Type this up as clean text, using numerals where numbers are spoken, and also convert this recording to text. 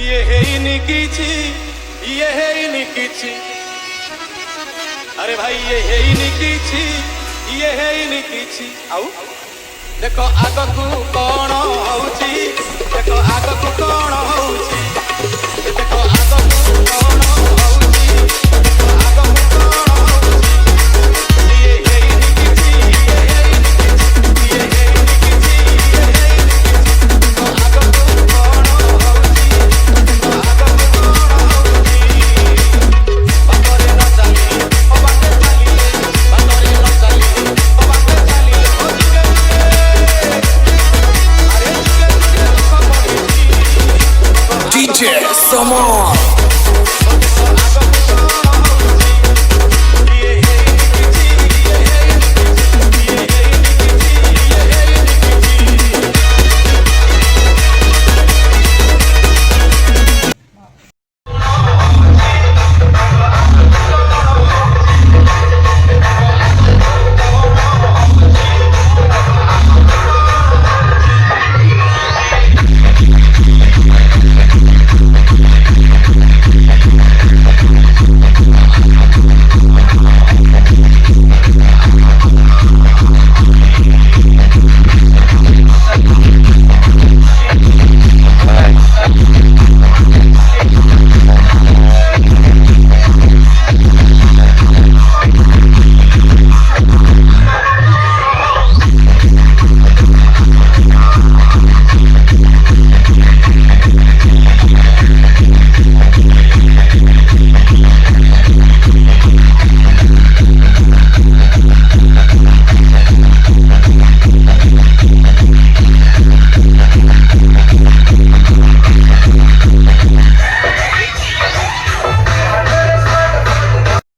ये ହେଇନି କିଛି ये ହେଇନି କିଛି अरे भाई ये ହେଇନି କିଛି ये ହେଇନି କିଛି आउ देखो आगकू कौन होउची देखो आगकू कौन होउची देखो आगकू कौन होउची देखो आगकू कौन होउची ये ହେଇନି କିଛି ये ହେଇनि କିଛି ये ହେଇनि କିଛି ये ହେଇनि କିଛି देखो आगकू कौन होउची देखो आगकू कौन होउची बातरे न चाली ओ बाटे चालिले बातरे न चाली ओ बाटे चालिले ओ जुगे DJ Samar